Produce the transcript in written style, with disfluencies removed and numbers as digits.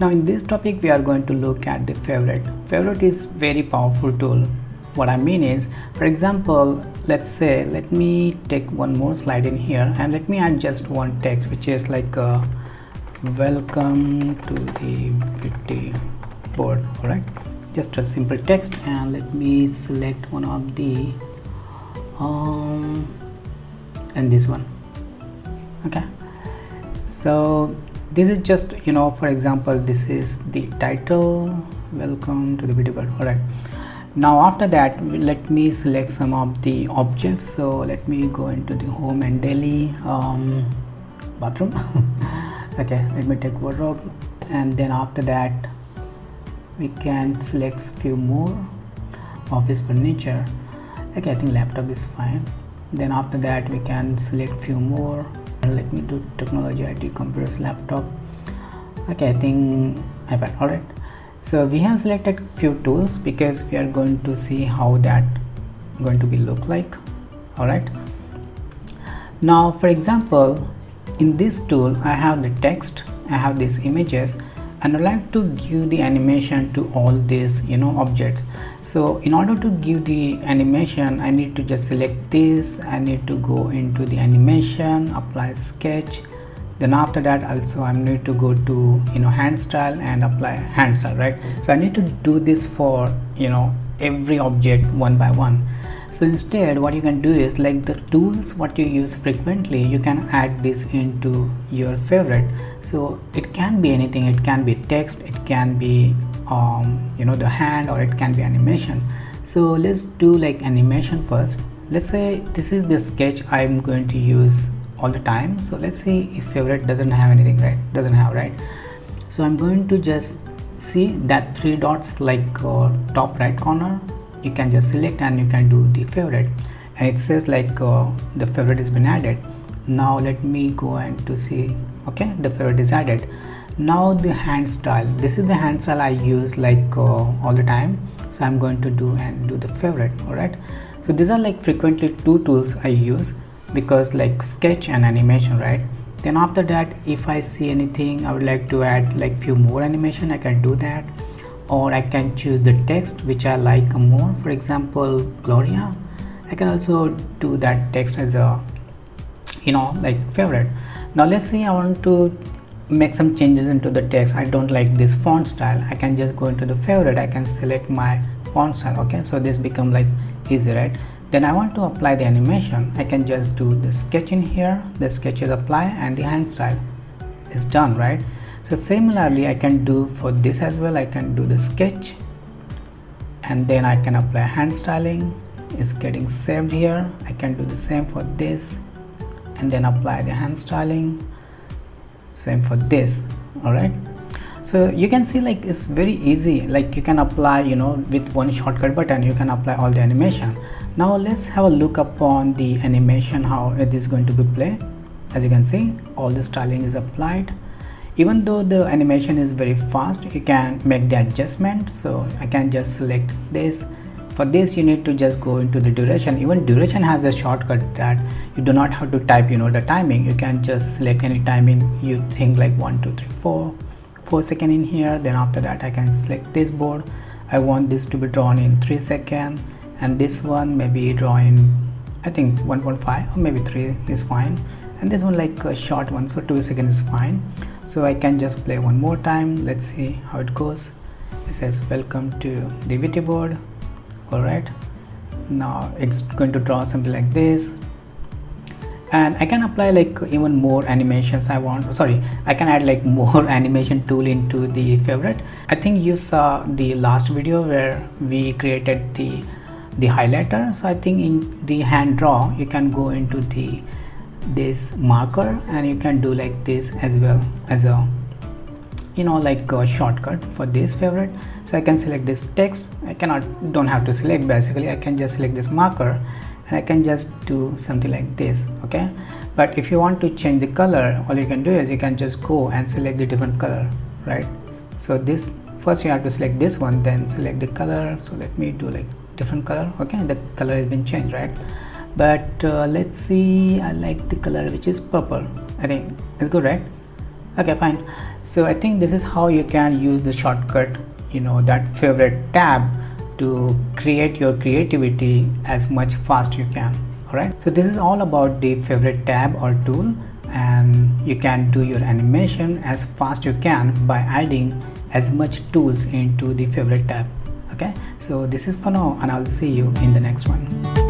Now in this topic we are going to look at the favorite. Favorite is very powerful tool. What I mean is, for example, let's say, let me take one more slide in here and let me add just one text which is like welcome to the VityBoard. Alright, just a simple text, and let me select one of the and this one. Okay, so this is just, for example, this is the title, welcome to the VityBoard. Alright, now after that let me select some of the objects. So let me go into the home and daily, bathroom. Okay, let me take wardrobe, and then after that we can select few more office furniture. Okay, I think laptop is fine. Then after that we can select few more. Let me do technology, IT, computers, laptop. Okay, I think iPad. Alright, so we have selected few tools because we are going to see how that going to be look like. Alright, now for example, in this tool I have the text, I have these images, and I like to give the animation to all these objects. So in order to give the animation, I need to just select this. I need to go into the animation, apply sketch, then after that also I need to go to hand style and apply hand style, right? So I need to do this for every object one by one. So instead what you can do is, like the tools what you use frequently, you can add this into your favorite. So it can be anything, it can be text, it can be the hand, or it can be animation. So let's do like animation first. Let's say this is the sketch I'm going to use all the time. So let's see if favorite doesn't have anything, right? Doesn't have, right? So I'm going to just see that three dots like top right corner. You can just select and you can do the favorite, and it says like the favorite has been added. Now let me go and to see. Okay, the favorite is added. Now the hand style, this is the hand style I use like all the time. So I'm going to do the favorite. All right, so these are like frequently two tools I use, because like sketch and animation, right? Then after that, if I see anything I would like to add like few more animation, I can do that, or I can choose the text which I like more. For example, Gloria, I can also do that text as a like favorite. Now let's say I want to make some changes into the text. I don't like this font style. I can just go into the favorite, I can select my font style. Okay, so this become like easy, right? Then I want to apply the animation. I can just do the sketch in here, the sketch is apply, and the hand style is done, right? So similarly I can do for this as well. I can do the sketch, and then I can apply hand styling. It's getting saved here. I can do the same for this, and then apply the hand styling, same for this. All right, so you can see like it's very easy. Like you can apply with one shortcut button you can apply all the animation. Now let's have a look upon the animation, how it is going to be played. As you can see, all the styling is applied. Even though the animation is very fast, you can make the adjustment. So I can just select this. For this you need to just go into the duration. Even duration has a shortcut that you do not have to type the timing. You can just select any timing you think, like 1 2 3 4 seconds in here. Then after that I can select this board. I want this to be drawn in 3 seconds, and this one maybe draw in I think 1.5 or maybe 3 is fine, and this one like a short one, so 2 seconds is fine. So I can just play one more time. Let's see how it goes. It says welcome to the VityBoard. Alright, now it's going to draw something like this, and I can apply like even more animations I want. Sorry, I can add like more animation tool into the favorite. I think you saw the last video where we created the highlighter. So I think in the hand draw you can go into this marker, and you can do like this as well as a like a shortcut for this favorite. So I can select this text. I don't have to select, basically I can just select this marker and I can just do something like this. Okay, but if you want to change the color, all you can do is you can just go and select the different color, right? So this first you have to select this one, then select the color. So let me do like different color. Okay, the color has been changed, right? But let's see, I like the color which is purple. I think it's good, right? Okay, fine. So I think this is how you can use the shortcut, that favorite tab, to create your creativity as much fast you can. All right, so this is all about the favorite tab or tool, and you can do your animation as fast you can by adding as much tools into the favorite tab. Okay, so this is for now, and I'll see you in the next one.